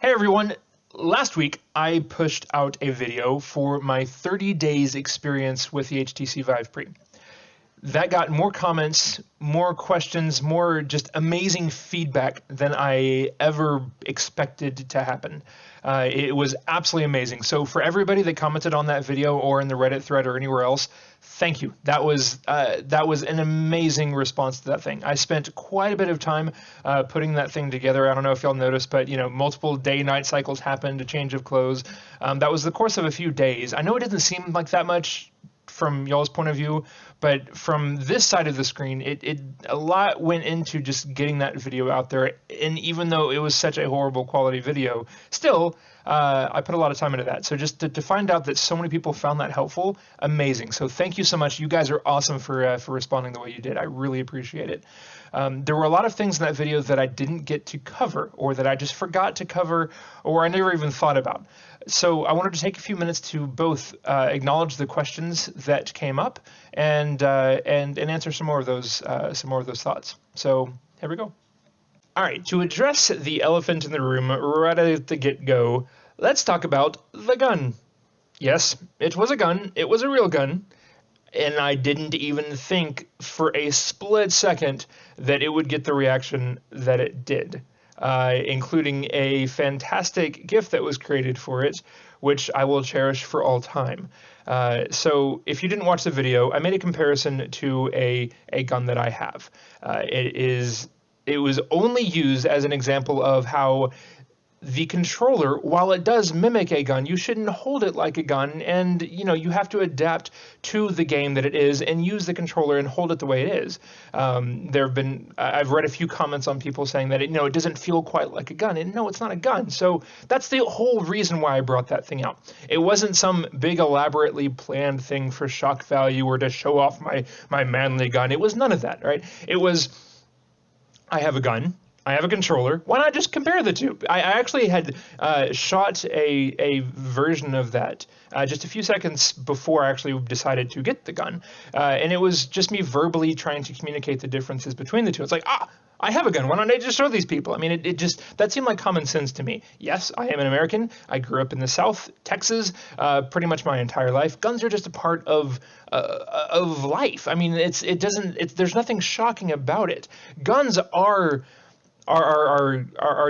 Hey everyone! Last week I pushed out a video for my 30 days experience with the HTC Vive Pre. That got more comments, more questions, more just amazing feedback than I ever expected to happen. It was absolutely amazing. So for everybody that commented on that video or in the Reddit thread or anywhere else, thank you. That was an amazing response to that thing. I spent quite a bit of time putting that thing together. I don't know if y'all noticed, but multiple day-night cycles happened, a change of clothes. That was the course of a few days. I know it didn't seem like that much from y'all's point of view, but from this side of the screen, a lot went into just getting that video out there. And even though it was such a horrible quality video, still, I put a lot of time into that. So just to find out that so many people found that helpful, amazing. So thank you so much. You guys are awesome for responding the way you did. I really appreciate it. There were a lot of things in that video that I didn't get to cover, or that I just forgot to cover, or I never even thought about. So I wanted to take a few minutes to both acknowledge the questions that came up and answer some more of those thoughts. So here we go. All right, to address the elephant in the room right at the get-go, let's talk about the gun. Yes, it was a gun. It was a real gun. And I didn't even think for a split second that it would get the reaction that it did, including a fantastic GIF that was created for it, which I will cherish for all time. So if you didn't watch the video, I made a comparison to a gun that I have. It was only used as an example of how the controller, while it does mimic a gun, you shouldn't hold it like a gun, and you have to adapt to the game that it is and use the controller and hold it the way it is. I've read a few comments on people saying that it doesn't feel quite like a gun, and no, it's not a gun. So that's the whole reason why I brought that thing out. It wasn't some big elaborately planned thing for shock value or to show off my manly gun. It was none of that, right? It was, I have a gun, I have a controller. Why not just compare the two? I actually had shot a version of that just a few seconds before I actually decided to get the gun. And it was just me verbally trying to communicate the differences between the two. It's like, I have a gun. Why don't I just show these people? I mean, that seemed like common sense to me. Yes, I am an American. I grew up in the South, Texas, pretty much my entire life. Guns are just a part of life. I mean, there's nothing shocking about it. Guns are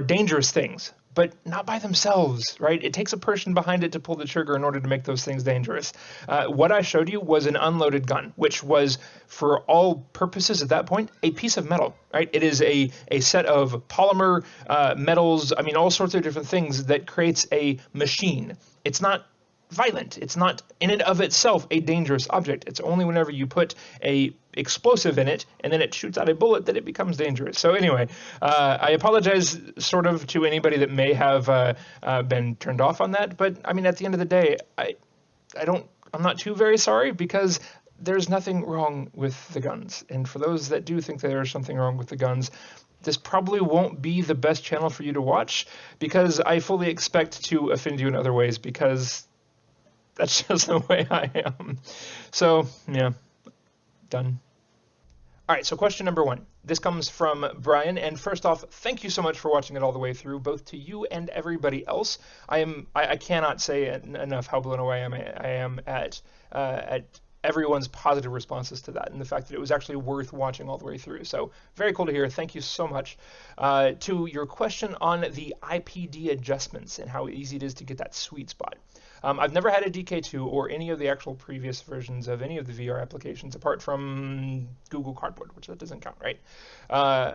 dangerous things, but not by themselves, right? It takes a person behind it to pull the trigger in order to make those things dangerous. What I showed you was an unloaded gun, which was, for all purposes at that point, a piece of metal, right? It is a set of polymer, metals, I mean, all sorts of different things that creates a machine. It's not violent. It's not in and of itself a dangerous object. It's only whenever you put a explosive in it and then it shoots out a bullet that it becomes dangerous. So anyway, I apologize sort of to anybody that may have been turned off on that, but I mean, at the end of the day, I'm not too very sorry, because there's nothing wrong with the guns. And for those that do think that there's something wrong with the guns, this probably won't be the best channel for you to watch, because I fully expect to offend you in other ways, because that's just the way I am. So, yeah, done. All right, so question number 1. This comes from Brian, and first off, thank you so much for watching it all the way through, both to you and everybody else. I cannot say enough how blown away I am at everyone's positive responses to that, and the fact that it was actually worth watching all the way through. So very cool to hear. Thank you so much. To your question on the IPD adjustments and how easy it is to get that sweet spot. I've never had a DK2 or any of the actual previous versions of any of the VR applications apart from Google Cardboard, which that doesn't count, right?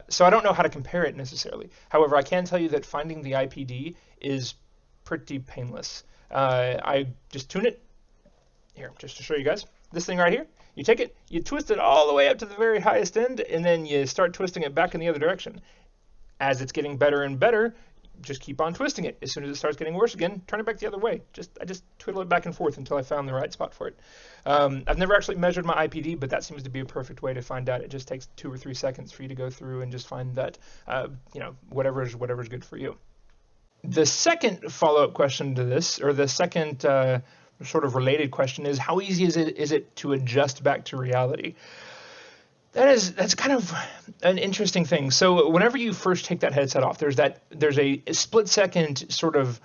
So I don't know how to compare it necessarily. However, I can tell you that finding the IPD is pretty painless. I just tune it. Here, just to show you guys. This thing right here, you take it, you twist it all the way up to the very highest end, and then you start twisting it back in the other direction. As it's getting better and better, just keep on twisting it. As soon as it starts getting worse again, turn it back the other way. I just twiddle it back and forth until I found the right spot for it. I've never actually measured my IPD, but that seems to be a perfect way to find out. It just takes 2 or 3 seconds for you to go through and just find that, whatever's good for you. The second follow-up question to this, or the second sort of related question, is how easy is it to adjust back to reality? That's kind of an interesting thing. So whenever you first take that headset off, there's a split second sort of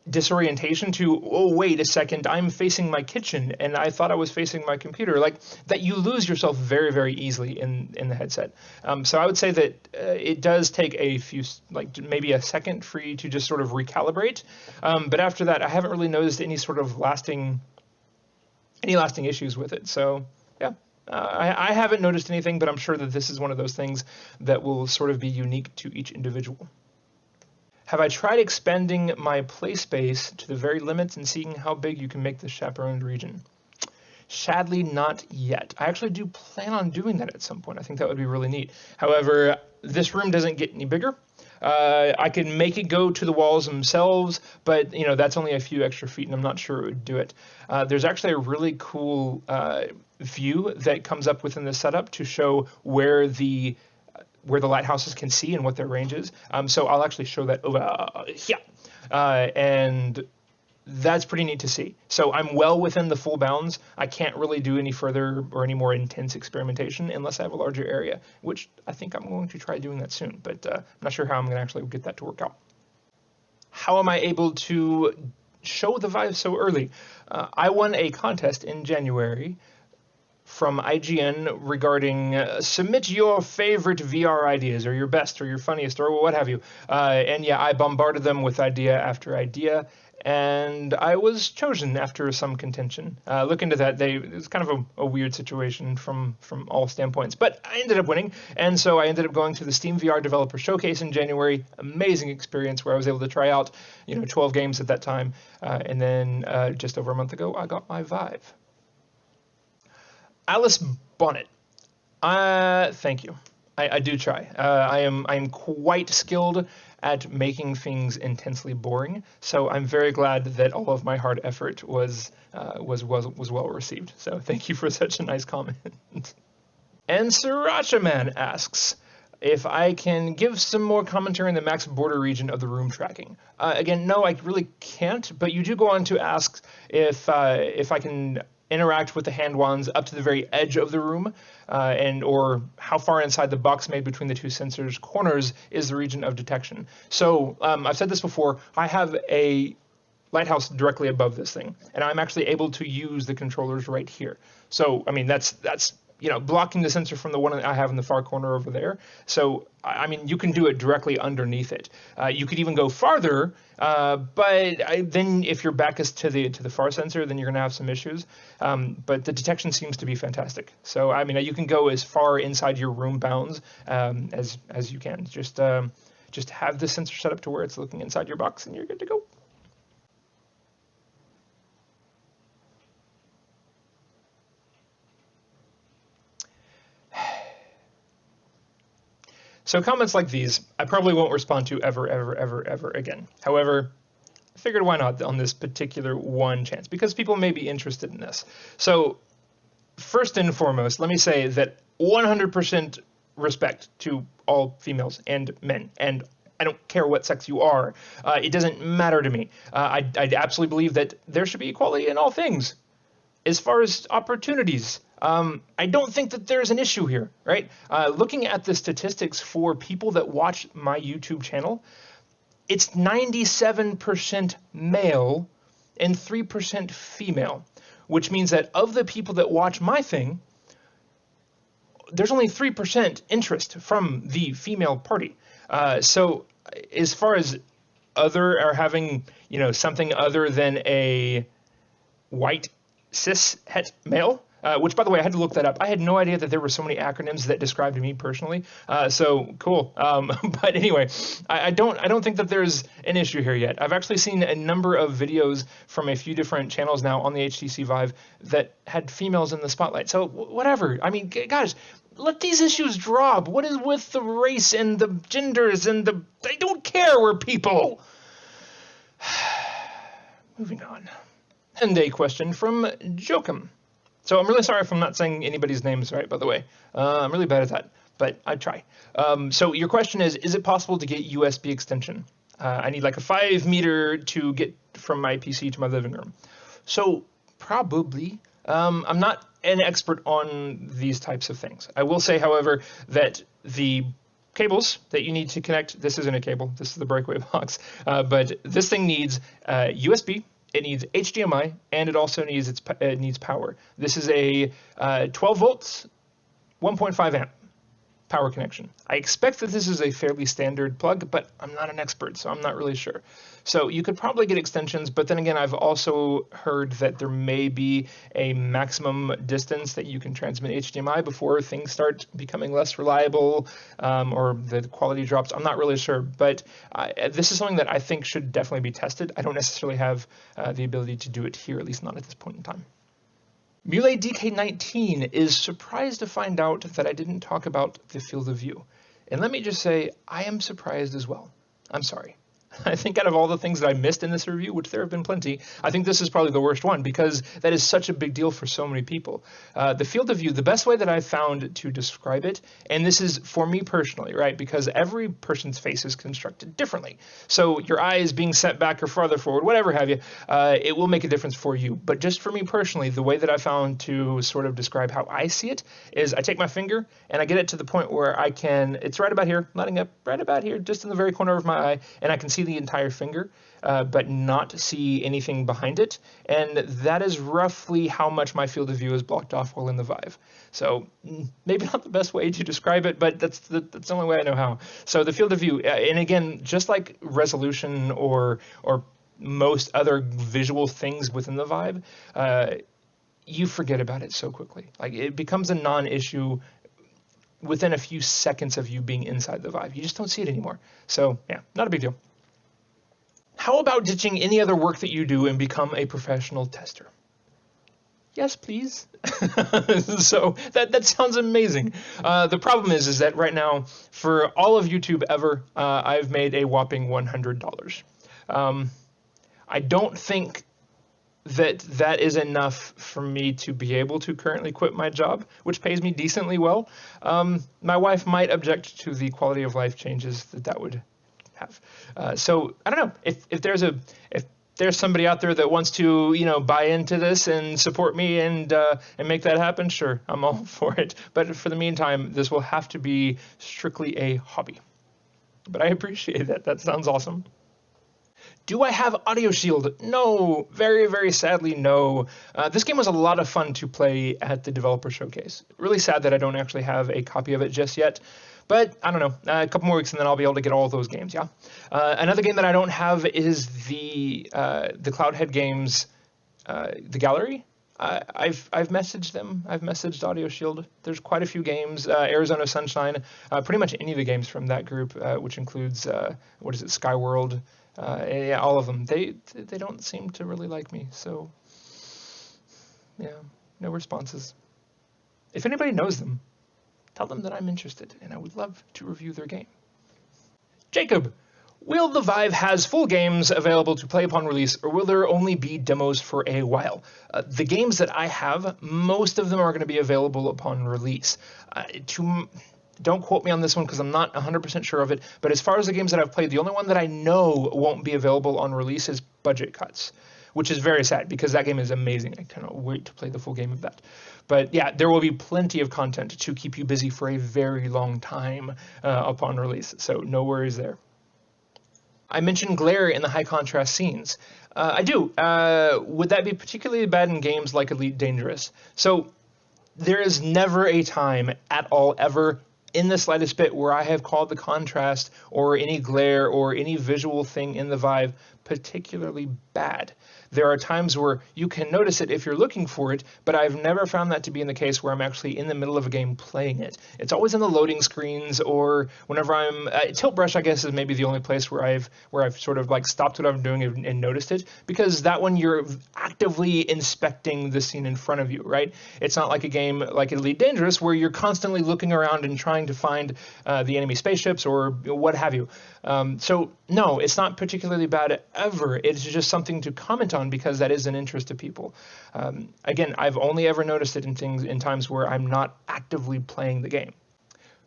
disorientation to, oh, wait a second, I'm facing my kitchen and I thought I was facing my computer, like that. You lose yourself very, very easily in the headset. So I would say that it does take a few, like maybe a second for you to just sort of recalibrate. But after that, I haven't really noticed any sort of lasting issues with it. So yeah, I haven't noticed anything, but I'm sure that this is one of those things that will sort of be unique to each individual. Have I tried expanding my play space to the very limits and seeing how big you can make the chaperoned region? Sadly, not yet. I actually do plan on doing that at some point. I think that would be really neat. However, this room doesn't get any bigger. I can make it go to the walls themselves, but that's only a few extra feet, and I'm not sure it would do it. There's actually a really cool view that comes up within the setup to show where the lighthouses can see and what their range is. So I'll actually show that over here. And that's pretty neat to see. So I'm well within the full bounds. I can't really do any further or any more intense experimentation unless I have a larger area, which I think I'm going to try doing that soon, but I'm not sure how I'm going to actually get that to work out. How am I able to show the Vive so early? I won a contest in January from IGN regarding submit your favorite VR ideas, or your best, or your funniest, or what have you. And yeah, I bombarded them with idea after idea, and I was chosen after some contention. Look into that. It was kind of a weird situation from all standpoints, but I ended up winning, and so I ended up going to the Steam VR Developer Showcase in January. Amazing experience where I was able to try out 12 games at that time, and then just over a month ago, I got my Vive. Alice Bonnet, thank you. I do try. I am quite skilled at making things intensely boring, so I'm very glad that all of my hard effort was well received. So thank you for such a nice comment. And Sriracha Man asks if I can give some more commentary in the max border region of the room tracking. Again, no, I really can't. But you do go on to ask if I can interact with the hand wands up to the very edge of the room, or how far inside the box made between the two sensors corners is the region of detection. So I've said this before, I have a lighthouse directly above this thing, and I'm actually able to use the controllers right here. So, I mean, that's blocking the sensor from the one that I have in the far corner over there. So, I mean, you can do it directly underneath it. You could even go farther, but then if your back is to the far sensor, then you're going to have some issues. But the detection seems to be fantastic. So, I mean, you can go as far inside your room bounds as you can. Just have the sensor set up to where it's looking inside your box, and you're good to go. So comments like these, I probably won't respond to ever again. However, I figured why not on this particular one chance, because people may be interested in this. So first and foremost, let me say that 100% respect to all females and men, and I don't care what sex you are. It doesn't matter to me. I absolutely believe that there should be equality in all things. As far as opportunities, I don't think that there's an issue here, right? Looking at the statistics for people that watch my YouTube channel, it's 97% male and 3% female, which means that of the people that watch my thing, there's only 3% interest from the female party. So as far as having, something other than a white cis het male, which, by the way, I had to look that up. I had no idea that there were so many acronyms that described me personally. So cool. But anyway, I don't think that there's an issue here yet. I've actually seen a number of videos from a few different channels now on the HTC Vive that had females in the spotlight. So whatever. I mean, guys, let these issues drop. What is with the race and the genders and I don't care, we're people. Moving on. And a question from Jokum. So I'm really sorry if I'm not saying anybody's names right, by the way. I'm really bad at that, but I try. So your question is it possible to get USB extension? I need like a 5 meter to get from my PC to my living room. So probably. I'm not an expert on these types of things. I will say, however, that the cables that you need to connect, this isn't a cable, this is the breakaway box, but this thing needs USB, it needs HDMI, and it also needs power. This is a 12 volts, 1.5 amp power connection. I expect that this is a fairly standard plug, but I'm not an expert, so I'm not really sure. So you could probably get extensions, but then again, I've also heard that there may be a maximum distance that you can transmit HDMI before things start becoming less reliable, or the quality drops. I'm not really sure, but this is something that I think should definitely be tested. I don't necessarily have the ability to do it here, at least not at this point in time. Muley DK19 is surprised to find out that I didn't talk about the field of view. And let me just say, I am surprised as well. I'm sorry. I think out of all the things that I missed in this review, which there have been plenty, I think this is probably the worst one because that is such a big deal for so many people. The field of view, the best way that I've found to describe it, and this is for me personally, right, because every person's face is constructed differently. So your eyes being set back or farther forward, whatever have you, it will make a difference for you. But just for me personally, the way that I found to sort of describe how I see it is I take my finger and I get it to the point where I can, it's right about here, lighting up right about here, just in the very corner of my eye, and I can see the entire finger, but not see anything behind it. And that is roughly how much my field of view is blocked off while in the Vive. So maybe not the best way to describe it, but that's the only way I know how. So the field of view, and again, just like resolution or most other visual things within the Vive, you forget about it so quickly. Like it becomes a non-issue within a few seconds of you being inside the Vive. You just don't see it anymore. So yeah, not a big deal. How about ditching any other work that you do and become a professional tester? Yes, please. So that sounds amazing. The problem is that right now, for all of YouTube ever, I've made a whopping $100. I don't think that is enough for me to be able to currently quit my job, which pays me decently well. My wife might object to the quality of life changes that would have. So I don't know if there's somebody out there that wants to buy into this and support me and make that happen. Sure, I'm all for it. But for the meantime, this will have to be strictly a hobby. But I appreciate that. That sounds awesome. Do I have Audio Shield? No, very, very sadly, no. This game was a lot of fun to play at the developer showcase. Really sad that I don't actually have a copy of it just yet. But I don't know, a couple more weeks and then I'll be able to get all of those games, yeah? Another game that I don't have is the Cloudhead games, the gallery. I've messaged them. I've messaged Audio Shield. There's quite a few games. Arizona Sunshine, pretty much any of the games from that group, which includes, Skyworld. Yeah, all of them. They don't seem to really like me, so yeah, no responses. If anybody knows them, tell them that I'm interested, and I would love to review their game. Jacob, will the Vive has full games available to play upon release, or will there only be demos for a while? The games that I have, most of them are going to be available upon release. Don't quote me on this one because I'm not 100% sure of it, but as far as the games that I've played, the only one that I know won't be available on release is Budget Cuts, which is very sad because that game is amazing. I cannot wait to play the full game of that. But yeah, there will be plenty of content to keep you busy for a very long time upon release, so no worries there. I mentioned glare in the high contrast scenes. I do. Would that be particularly bad in games like Elite Dangerous? So there is never a time at all ever in the slightest bit where I have called the contrast or any glare or any visual thing in the Vive particularly bad. There are times where you can notice it if you're looking for it, but I've never found that to be in the case where I'm actually in the middle of a game playing it. It's always in the loading screens or whenever I'm Tilt Brush, I guess, is maybe the only place where I've sort of like stopped what I'm doing and noticed it, because that one you're actively inspecting the scene in front of you, right? It's not like a game like Elite Dangerous where you're constantly looking around and trying to find the enemy spaceships or what have you. So no, it's not particularly bad ever. It's just something to comment on because that is an interest to people. Again, I've only ever noticed it in times where I'm not actively playing the game.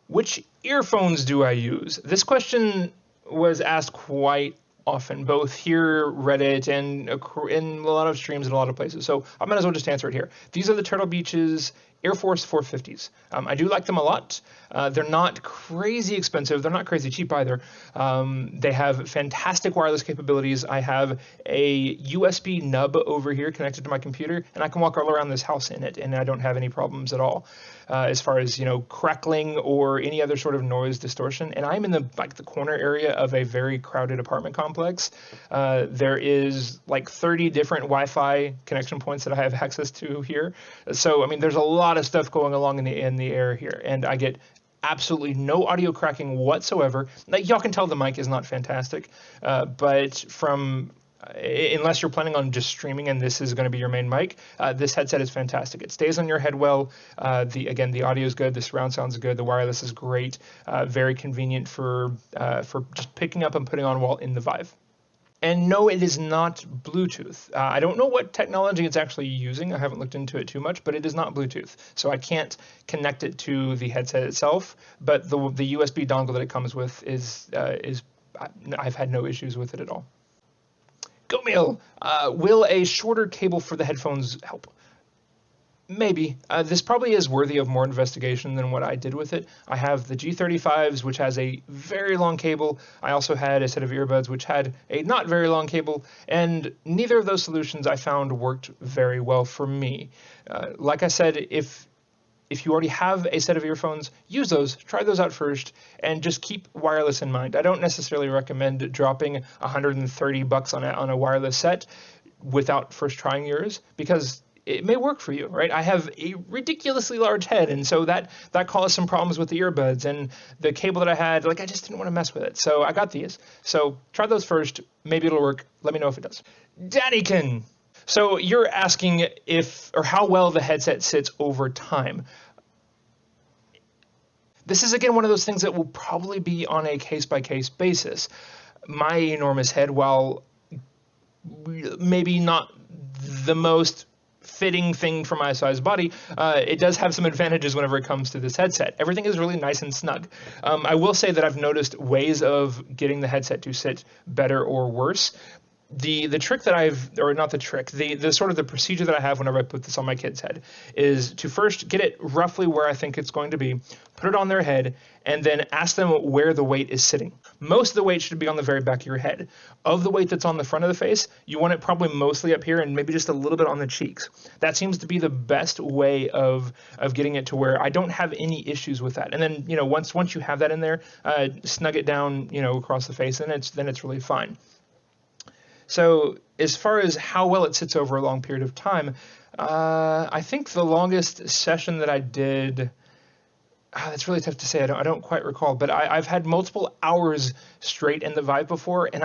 Which earphones do I use? This question was asked quite often, both here, Reddit, and in a lot of streams in a lot of places. So I might as well just answer it here. These are the Turtle Beach's Air Force 450s. I do like them a lot. They're not crazy expensive. They're not crazy cheap either. They have fantastic wireless capabilities. I have a USB nub over here connected to my computer, and I can walk all around this house in it, and I don't have any problems at all as far as, you know, crackling or any other sort of noise distortion. And I'm in the corner area of a very crowded apartment complex. There is like 30 different Wi-Fi connection points that I have access to here. So I mean, there's a lot of stuff going along in the air here, and I get absolutely no audio cracking whatsoever. Like, y'all can tell the mic is not fantastic, but from unless you're planning on just streaming and this is going to be your main mic, this headset is fantastic. It stays on your head well. The audio is good. The surround sound is good. The wireless is great. Very convenient for just picking up and putting on while in the Vive. And no, it is not Bluetooth. I don't know what technology it's actually using. I haven't looked into it too much, but it is not Bluetooth. So I can't connect it to the headset itself, but the USB dongle that it comes with is I've had no issues with it at all. Goatmeal, will a shorter cable for the headphones help? Maybe. This probably is worthy of more investigation than what I did with it. I have the G35s, which has a very long cable. I also had a set of earbuds, which had a not very long cable, and neither of those solutions I found worked very well for me. Like I said, if you already have a set of earphones, use those, try those out first, and just keep wireless in mind. I don't necessarily recommend dropping $130 on a wireless set without first trying yours, because it may work for you, right? I have a ridiculously large head, and so that caused some problems with the earbuds, and the cable that I had, like, I just didn't want to mess with it. So I got these. So try those first. Maybe it'll work. Let me know if it does. Dannykin. So you're asking how well the headset sits over time. This is, again, one of those things that will probably be on a case-by-case basis. My enormous head, while maybe not the most fitting thing for my size body, it does have some advantages whenever it comes to this headset. Everything is really nice and snug. I will say that I've noticed ways of getting the headset to sit better or worse. The trick that the sort of the procedure that I have whenever I put this on my kid's head is to first get it roughly where I think it's going to be, put it on their head, and then ask them where the weight is sitting. Most of the weight should be on the very back of your head. Of the weight that's on the front of the face, you want it probably mostly up here and maybe just a little bit on the cheeks. That seems to be the best way of getting it to where I don't have any issues with that. And then, you know, once you have that in there, snug it down, you know, across the face, and then it's really fine. So as far as how well it sits over a long period of time, I think the longest session that I did, that's really tough to say. I don't quite recall, but I've had multiple hours straight in the Vive before, and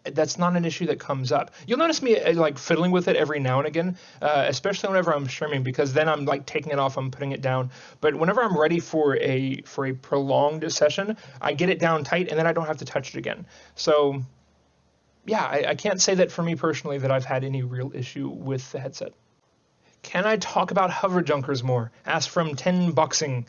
that's not an issue that comes up. You'll notice me like fiddling with it every now and again, especially whenever I'm streaming, because then I'm like taking it off, I'm putting it down. But whenever I'm ready for a prolonged session, I get it down tight, and then I don't have to touch it again. So yeah, I can't say that for me personally that I've had any real issue with the headset. Can I talk about Hoover Junkers more? Asked from 10 Boxing.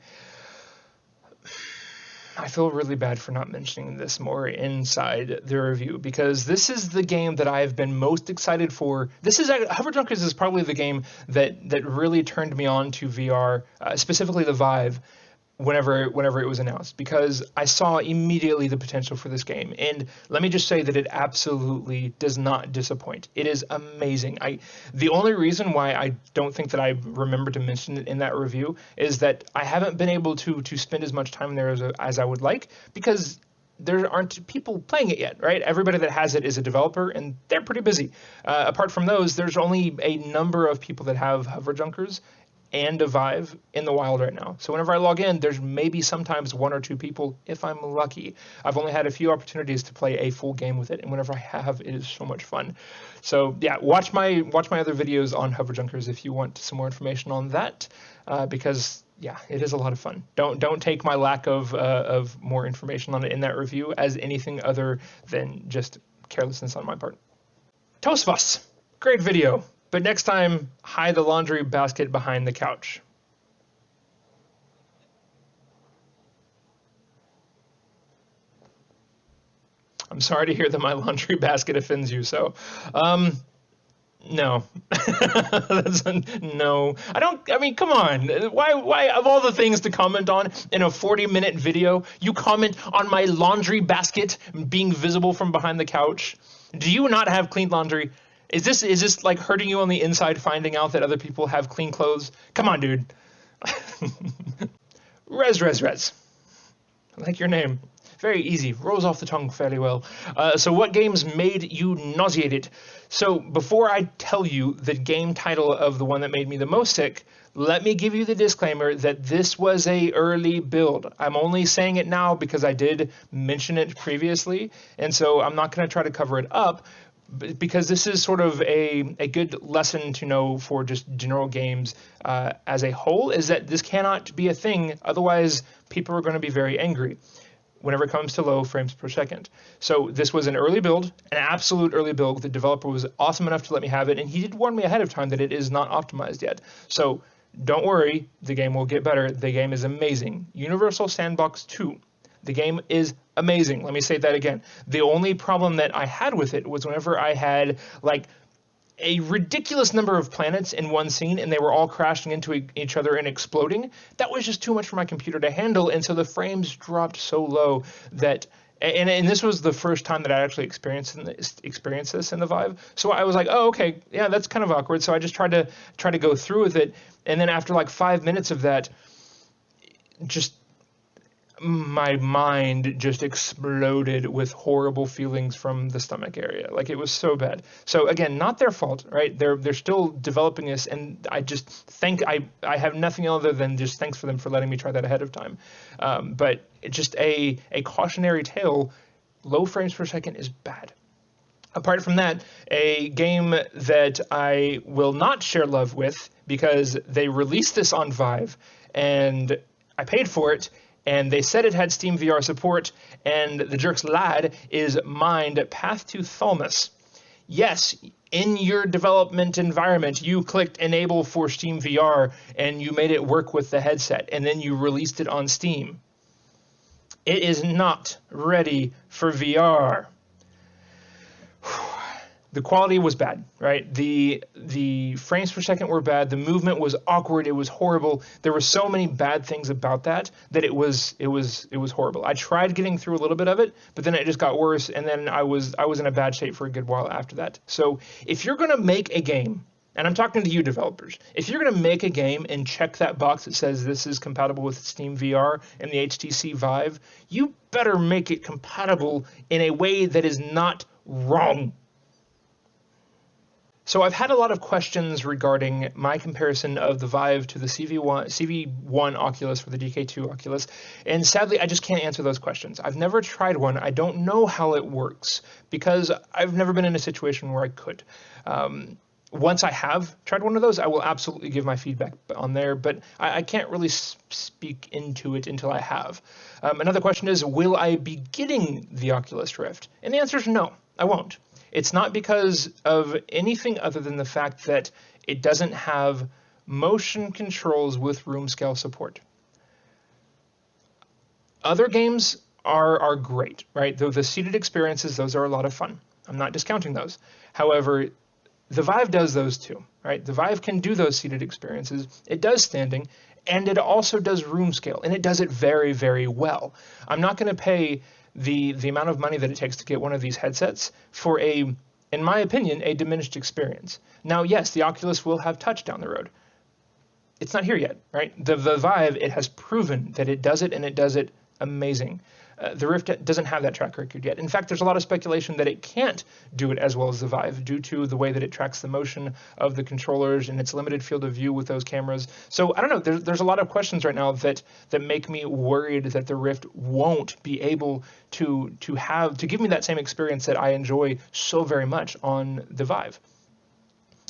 I feel really bad for not mentioning this more inside the review, because this is the game that I've been most excited for. Hoover Junkers is probably the game that really turned me on to VR, specifically the Vive, whenever it was announced, because I saw immediately the potential for this game. And let me just say that it absolutely does not disappoint. It is amazing. The only reason why I don't think that I remember to mention it in that review is that I haven't been able to spend as much time there as I would like, because there aren't people playing it yet, right? Everybody that has it is a developer, and they're pretty busy. Apart from those, there's only a number of people that have Hoover Junkers and a Vive in the wild right now. So whenever I log in, there's maybe sometimes one or two people, if I'm lucky. I've only had a few opportunities to play a full game with it, and whenever I have, it is so much fun. So yeah, watch my other videos on Hoover Junkers if you want some more information on that, because yeah, it is a lot of fun. Don't take my lack of more information on it in that review as anything other than just carelessness on my part. Toastbus, great video. But next time, hide the laundry basket behind the couch. I'm sorry to hear that my laundry basket offends you. So, no. No. I mean, come on. Why, of all the things to comment on in a 40-minute video, you comment on my laundry basket being visible from behind the couch? Do you not have clean laundry? Is this like hurting you on the inside, finding out that other people have clean clothes? Come on, dude. Rez. I like your name. Very easy, rolls off the tongue fairly well. So what games made you nauseated? So before I tell you the game title of the one that made me the most sick, let me give you the disclaimer that this was a early build. I'm only saying it now because I did mention it previously, and so I'm not going to try to cover it up, because this is sort of a good lesson to know for just general games as a whole, is that this cannot be a thing, otherwise people are going to be very angry whenever it comes to low frames per second. So this was an early build, an absolute early build. The developer was awesome enough to let me have it, and he did warn me ahead of time that it is not optimized yet. So don't worry, the game will get better. The game is amazing. Universal Sandbox 2. The game is amazing. Let me say that again. The only problem that I had with it was whenever I had like a ridiculous number of planets in one scene and they were all crashing into each other and exploding. That was just too much for my computer to handle, and so the frames dropped so low that, and this was the first time that I actually experienced this in the Vive. So I was like, oh, okay, yeah, that's kind of awkward. So I just tried to go through with it, and then after like 5 minutes of that, just my mind just exploded with horrible feelings from the stomach area. Like, it was so bad. So again, not their fault, right? They're still developing this, and I just think I have nothing other than just thanks for them for letting me try that ahead of time. But it's just a cautionary tale. Low frames per second is bad. Apart from that, a game that I will not share love with because they released this on Vive and I paid for it, and they said it had Steam VR support, and the jerks lied, is Mind Path to Thalamus. Yes, in your development environment, you clicked enable for Steam VR, and you made it work with the headset, and then you released it on Steam. It is not ready for VR. The quality was bad, right? The frames per second were bad. The movement was awkward. It was horrible. There were so many bad things about that it was horrible. I tried getting through a little bit of it, but then it just got worse, and then I was in a bad shape for a good while after that. So if you're gonna make a game, and I'm talking to you developers, if you're gonna make a game and check that box that says this is compatible with Steam VR and the HTC Vive, you better make it compatible in a way that is not wrong. So I've had a lot of questions regarding my comparison of the Vive to the CV1 Oculus for the DK2 Oculus, and sadly I just can't answer those questions. I've never tried one. I don't know how it works because I've never been in a situation where I could. Once I have tried one of those, I will absolutely give my feedback on there, but I can't really speak into it until I have. Another question is, will I be getting the Oculus Rift? And the answer is no, I won't. It's not because of anything other than the fact that it doesn't have motion controls with Roomscale support. Other games are great, right? The seated experiences, those are a lot of fun. I'm not discounting those. However, the Vive does those too, right? The Vive can do those seated experiences. It does standing, and it also does Roomscale, and it does it very, very well. I'm not going to pay the amount of money that it takes to get one of these headsets for in my opinion, a diminished experience. Now, yes, the Oculus will have touch down the road. It's not here yet, right? The Vive, it has proven that it does it, and it does it amazing. The Rift doesn't have that track record yet. In fact, there's a lot of speculation that it can't do it as well as the Vive due to the way that it tracks the motion of the controllers and its limited field of view with those cameras. So I don't know, there's a lot of questions right now that make me worried that the Rift won't be able to give me that same experience that I enjoy so very much on the Vive.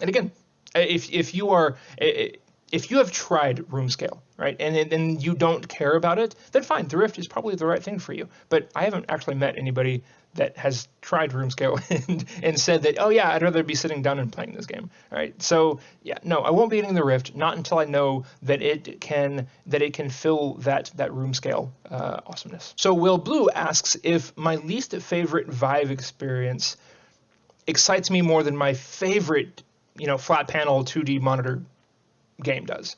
And again, if you have tried Roomscale, right, and you don't care about it, then fine, the Rift is probably the right thing for you. But I haven't actually met anybody that has tried Roomscale and said that, oh yeah, I'd rather be sitting down and playing this game. All right, so yeah, no, I won't be getting the Rift, not until I know that it can fill that Roomscale awesomeness. So Will Blue asks if my least favorite Vive experience excites me more than my favorite, flat panel 2D monitor game does.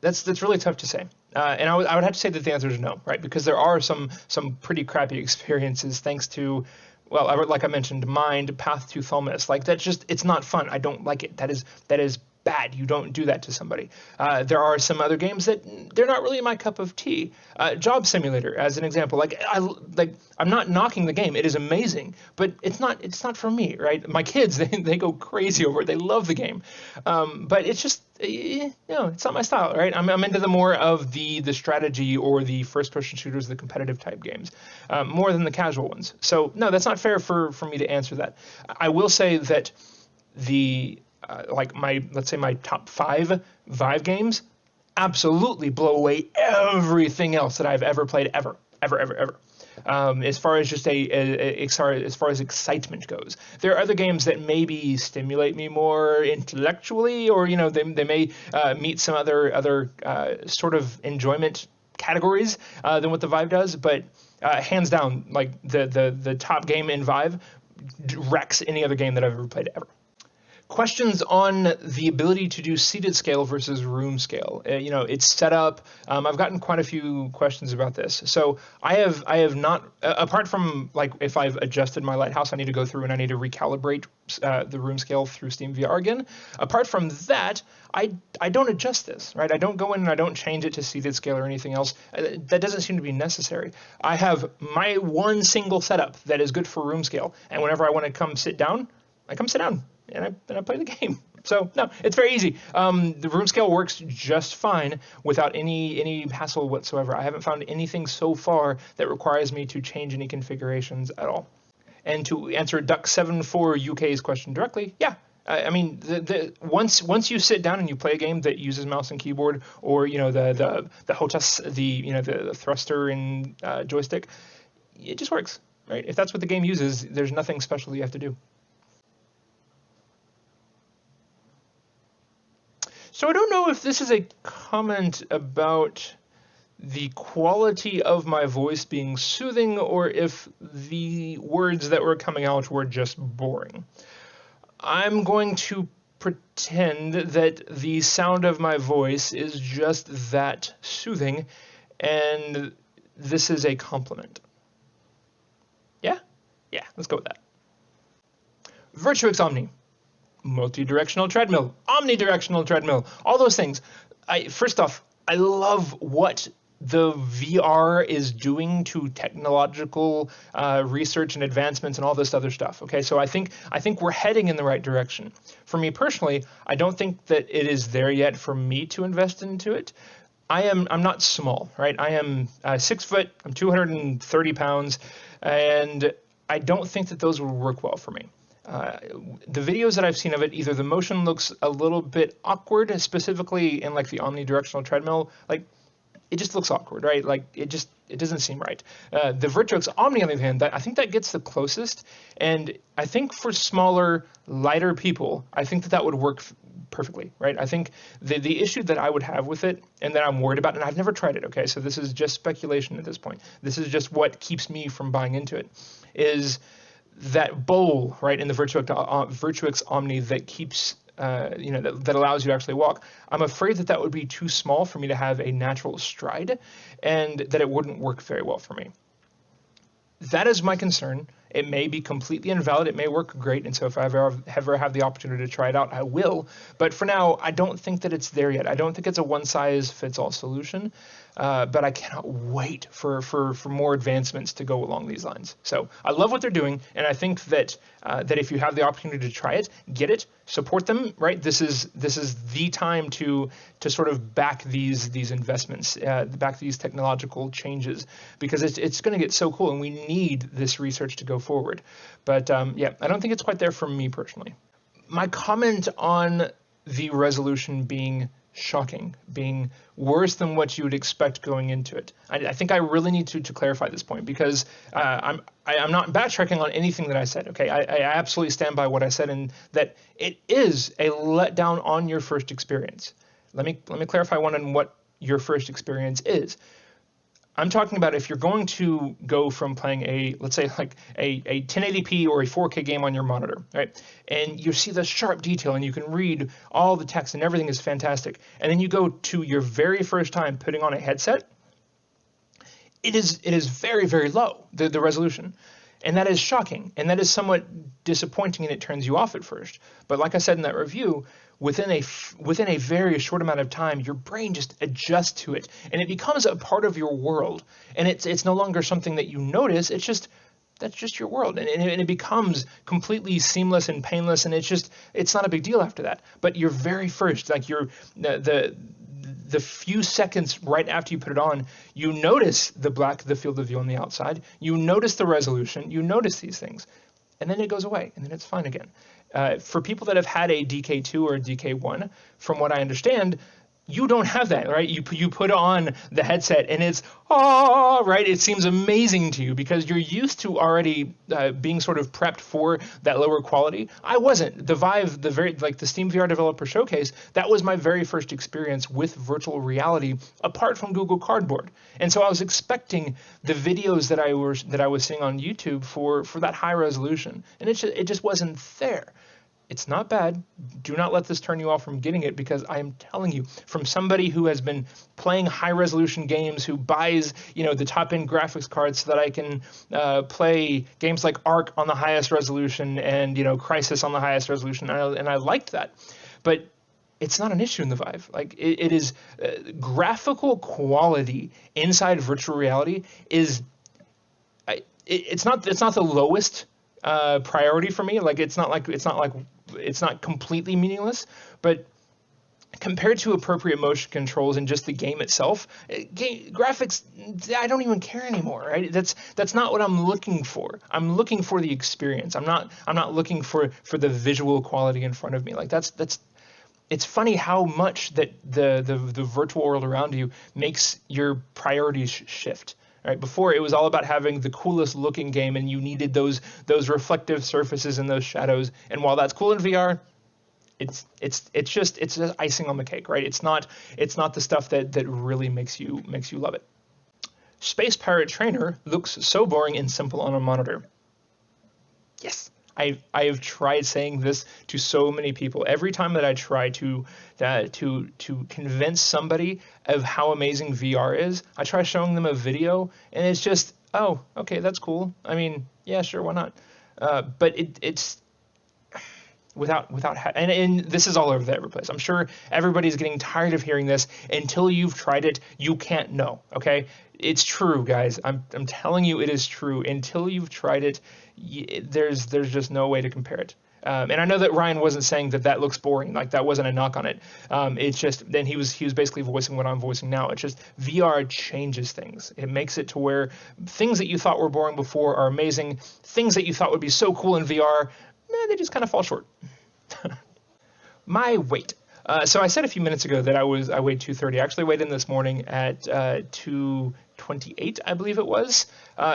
That's really tough to say. And I would have to say that the answer is no, right? Because there are some pretty crappy experiences thanks to, well, like I mentioned, Mind, Path to Thalamus. Like it's not fun. I don't like it. That is bad. You don't do that to somebody. There are some other games that they're not really my cup of tea. Job Simulator, as an example. I'm not knocking the game. It is amazing, but it's not for me, right? My kids, they go crazy over it. They love the game, but it's just it's not my style, right? I'm into the more of the strategy or the first-person shooters, the competitive type games, more than the casual ones. So no, that's not fair for me to answer that. I will say that let's say my top 5 Vive games absolutely blow away everything else that I've ever played ever. As far as just as far as excitement goes, there are other games that maybe stimulate me more intellectually, or they may meet some other sort of enjoyment categories than what the Vive does. But hands down, like the top game in Vive wrecks any other game that I've ever played ever. Questions on the ability to do seated scale versus room scale. It's set up. I've gotten quite a few questions about this. So I have not, apart from like if I've adjusted my lighthouse, I need to go through and I need to recalibrate the room scale through Steam VR again. Apart from that, I don't adjust this, right? I don't go in and I don't change it to seated scale or anything else. That doesn't seem to be necessary. I have my one single setup that is good for room scale, and whenever I want to come sit down, I come sit down. And I play the game. So no, it's very easy. The room scale works just fine without any hassle whatsoever. I haven't found anything so far that requires me to change any configurations at all. And to answer Duck74 UK's question directly, yeah. I mean, once you sit down and you play a game that uses mouse and keyboard, or the HOTAS, the thruster and joystick, it just works, right? If that's what the game uses, there's nothing special you have to do. So I don't know if this is a comment about the quality of my voice being soothing, or if the words that were coming out were just boring. I'm going to pretend that the sound of my voice is just that soothing, and this is a compliment. Yeah? Yeah, let's go with that. Virtuix Omni. Multi-directional treadmill, omnidirectional treadmill, all those things. First off, I love what the VR is doing to technological research and advancements and all this other stuff. Okay, so I think we're heading in the right direction. For me personally, I don't think that it is there yet for me to invest into it. I'm not small, right? I am 6 foot, I'm 230 pounds, and I don't think that those would work well for me. The videos that I've seen of it, either the motion looks a little bit awkward, specifically in like the omnidirectional treadmill, like it just looks awkward, right? Like it doesn't seem right. The Virtuix Omni, on the other hand, I think that gets the closest, and I think for smaller, lighter people, I think that would work perfectly, right? I think the issue that I would have with it, and that I'm worried about, and I've never tried it, okay, so this is just speculation at this point. This is just what keeps me from buying into it, is that bowl, right, in the Virtuix Omni that keeps, that allows you to actually walk. I'm afraid that would be too small for me to have a natural stride, and that it wouldn't work very well for me. That is my concern. It may be completely invalid. It may work great, and so if I ever have the opportunity to try it out, I will. But for now, I don't think that it's there yet. I don't think it's a one-size-fits-all solution, but I cannot wait for more advancements to go along these lines. So I love what they're doing, and I think that if you have the opportunity to try it, get it, support them. Right? This is the time to sort of back these investments, back these technological changes, because it's going to get so cool, and we need this research to go forward. But yeah, I don't think it's quite there for me personally. My comment on the resolution being shocking, being worse than what you would expect going into it. I think I really need to clarify this point, because I'm not backtracking on anything that I said. Okay, I absolutely stand by what I said, and that it is a letdown on your first experience. Let me clarify one on what your first experience is. I'm talking about if you're going to go from playing a, let's say like a 1080p or a 4K game on your monitor, right? And you see the sharp detail and you can read all the text and everything is fantastic. And then you go to your very first time putting on a headset, it is very, very low, the resolution. And that is shocking, and that is somewhat disappointing, and it turns you off at first. But like I said in that review, within a very short amount of time, your brain just adjusts to it, and it becomes a part of your world. And it's no longer something that you notice. That's just your world, and it becomes completely seamless and painless, and it's not a big deal after that. But your very first, like the few seconds right after you put it on, you notice the field of view on the outside, you notice the resolution, you notice these things, and then it goes away, and then it's fine again. For people that have had a DK2 or a DK1, from what I understand, you don't have that, right? You put on the headset and it's, right? It seems amazing to you because you're used to already being sort of prepped for that lower quality. I wasn't. The Vive, the Steam VR Developer Showcase, that was my very first experience with virtual reality apart from Google Cardboard. And so I was expecting the videos that I was seeing on YouTube for that high resolution, and it just wasn't there. It's not bad. Do not let this turn you off from getting it, because I am telling you, from somebody who has been playing high-resolution games, who buys, the top-end graphics cards so that I can play games like Ark on the highest resolution and, Crysis on the highest resolution, and I liked that. But it's not an issue in the Vive. Like it is graphical quality inside virtual reality is it's not the lowest priority for me. Like it's not completely meaningless, but compared to appropriate motion controls and just the game itself, graphics, I don't even care anymore, right? That's not what I'm looking for. I'm looking for the experience. I'm not looking for the visual quality in front of me. Like it's funny how much that the virtual world around you makes your priorities shift. Right? Before, it was all about having the coolest looking game, and you needed those reflective surfaces and those shadows. And while that's cool in VR, it's just icing on the cake, right? It's not the stuff that really makes you love it. Space Pirate Trainer looks so boring and simple on a monitor. Yes. I have tried saying this to so many people. Every time that I try to convince somebody of how amazing VR is, I try showing them a video, and it's just, oh, okay, that's cool. I mean, yeah, sure, why not? But it's and this is all over the place. I'm sure everybody's getting tired of hearing this. Until you've tried it, you can't know. Okay, it's true, guys. I'm telling you, it is true. Until you've tried it, there's just no way to compare it. And I know that Ryan wasn't saying that looks boring. Like, that wasn't a knock on it. It's just, then he was basically voicing what I'm voicing now. It's just VR changes things. It makes it to where things that you thought were boring before are amazing. Things that you thought would be so cool in VR, they just kind of fall short. My weight. So I said a few minutes ago that I weighed 230. I actually weighed in this morning at 228, I believe it was.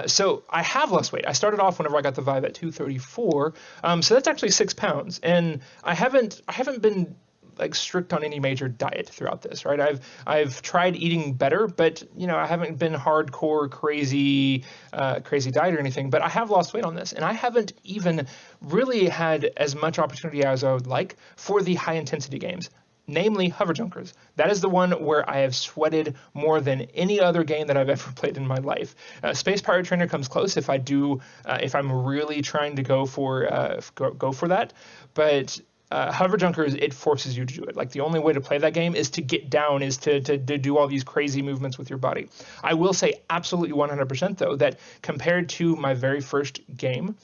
So I have lost weight. I started off whenever I got the Vive at 234. So that's actually 6 pounds. And I haven't been like strict on any major diet throughout this, right? I've tried eating better, but I haven't been hardcore crazy diet or anything. But I have lost weight on this, and I haven't even really had as much opportunity as I would like for the high intensity games, namely Hoover Junkers. That is the one where I have sweated more than any other game that I've ever played in my life. Space Pirate Trainer comes close if I'm really trying to go for that, but Hoover Junkers, it forces you to do it. Like, the only way to play that game is to get down, is to do all these crazy movements with your body. I will say absolutely 100% though that compared to my very first game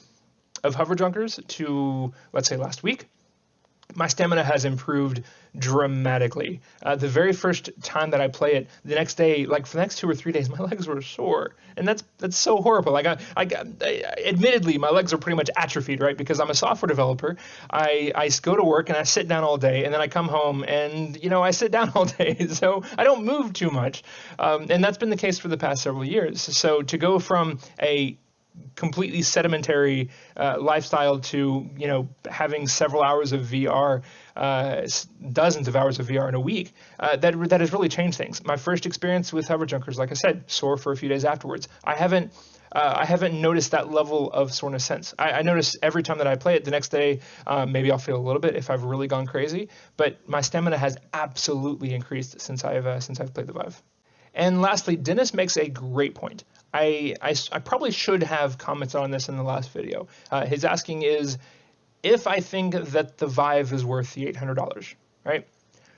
of Hoover Junkers to, let's say, last week, my stamina has improved dramatically. The very first time that I play it, the next day, like for the next 2 or 3 days, my legs were sore, and that's so horrible. Like admittedly, my legs are pretty much atrophied, right? Because I'm a software developer. I go to work and I sit down all day, and then I come home and I sit down all day, so I don't move too much, and that's been the case for the past several years. So to go from a completely sedimentary lifestyle to having several hours of VR, dozens of hours of VR in a week, that has really changed things. My first experience with Hoover Junkers, like I said, sore for a few days afterwards. I haven't noticed that level of soreness since. I notice every time that I play it, the next day maybe I'll feel a little bit if I've really gone crazy, but my stamina has absolutely increased since I've played the Vive. And lastly, Dennis makes a great point. I probably should have commented on this in the last video. His asking is if I think that the Vive is worth the $800, right?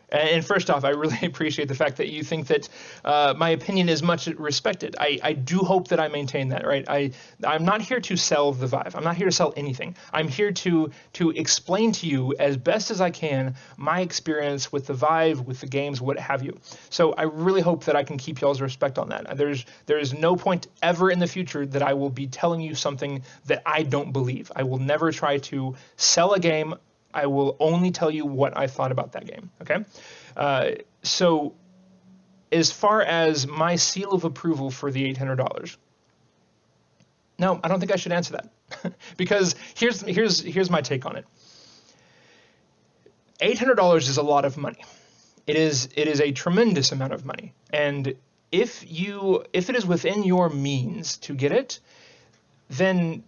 And first off, I really appreciate the fact that you think that my opinion is much respected. I do hope that I maintain that, right? I'm not here to sell the Vive. I'm not here to sell anything. I'm here to explain to you as best as I can my experience with the Vive, with the games, what have you. So I really hope that I can keep y'all's respect on that. There is no point ever in the future that I will be telling you something that I don't believe. I will never try to sell a game. I will only tell you what I thought about that game, okay? So as far as my seal of approval for the $800, no, I don't think I should answer that because here's my take on it. $800 is a lot of money. It is a tremendous amount of money, and if it is within your means to get it, then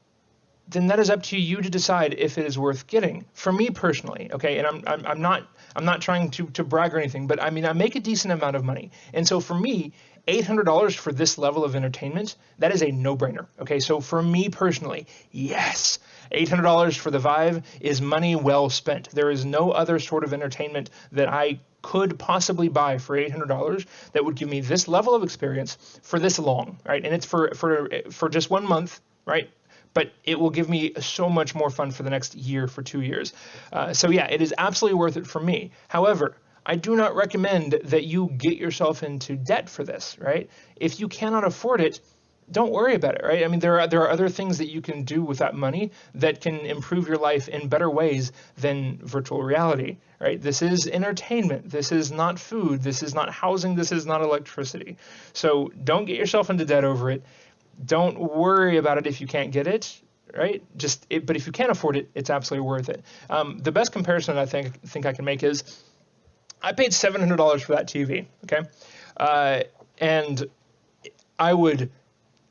that is up to you to decide if it is worth getting. For me personally, okay, and I'm not trying to brag or anything, but I mean I make a decent amount of money, and so for me, $800 for this level of entertainment, that is a no-brainer. Okay, so for me personally, yes, $800 for the Vive is money well spent. There is no other sort of entertainment that I could possibly buy for $800 that would give me this level of experience for this long, right? And it's for just 1 month, right? But it will give me so much more fun for the next year, for 2 years. So yeah, it is absolutely worth it for me. However, I do not recommend that you get yourself into debt for this, right? If you cannot afford it, don't worry about it, right? I mean, there are other things that you can do with that money that can improve your life in better ways than virtual reality, right? This is entertainment. This is not food. This is not housing. This is not electricity. So don't get yourself into debt over it. Don't worry about it if you can't get it, right? But if you can't afford it, it's absolutely worth it. The best comparison I think I can make is I paid $700 for that TV, okay? And I would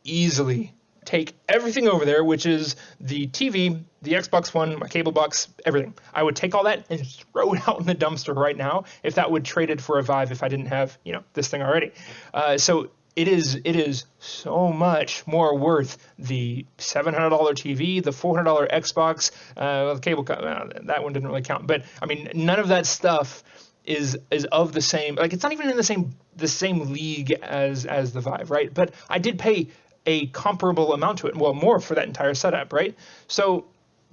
easily take everything over there, which is the TV, the Xbox One, my cable box, everything. I would take all that and throw it out in the dumpster right now if that would trade it for a Vive if I didn't have, this thing already. So it is so much more worth the $700 TV, the $400 Xbox, the cable, that one didn't really count. But I mean, none of that stuff is of the same, like it's not even in the same league as the Vive, right? But I did pay a comparable amount to it, well, more for that entire setup, right? So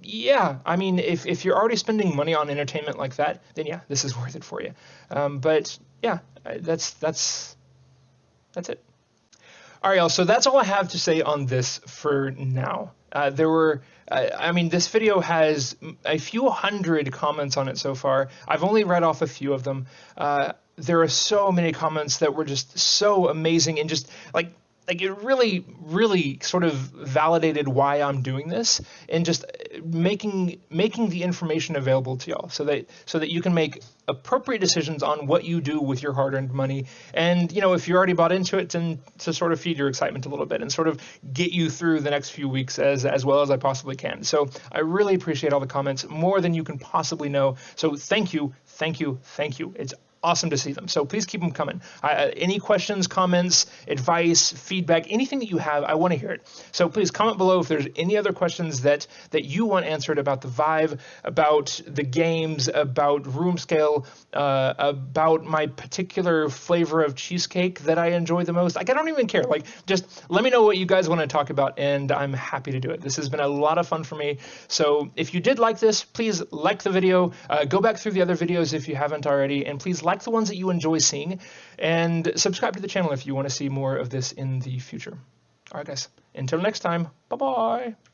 yeah, I mean, if you're already spending money on entertainment like that, then yeah, this is worth it for you. But yeah, that's it. All right, y'all, so that's all I have to say on this for now. This video has a few hundred comments on it so far. I've only read off a few of them. There are so many comments that were just so amazing and just like it really, really sort of validated why I'm doing this and just making the information available to y'all so that you can make appropriate decisions on what you do with your hard-earned money. And, if you're already bought into it, then to sort of feed your excitement a little bit and sort of get you through the next few weeks as well as I possibly can. So I really appreciate all the comments, more than you can possibly know. So thank you. It's awesome to see them. So please keep them coming. Any questions, comments, advice, feedback, anything that you have, I want to hear it. So please comment below if there's any other questions that you want answered about the Vive, about the games, about Roomscale, about my particular flavor of cheesecake that I enjoy the most. Like, I don't even care. Like, just let me know what you guys want to talk about, and I'm happy to do it. This has been a lot of fun for me. So if you did like this, please like the video. Go back through the other videos if you haven't already, and please like the ones that you enjoy seeing, and subscribe to the channel if you want to see more of this in the future. All right, guys. Until next time, bye-bye.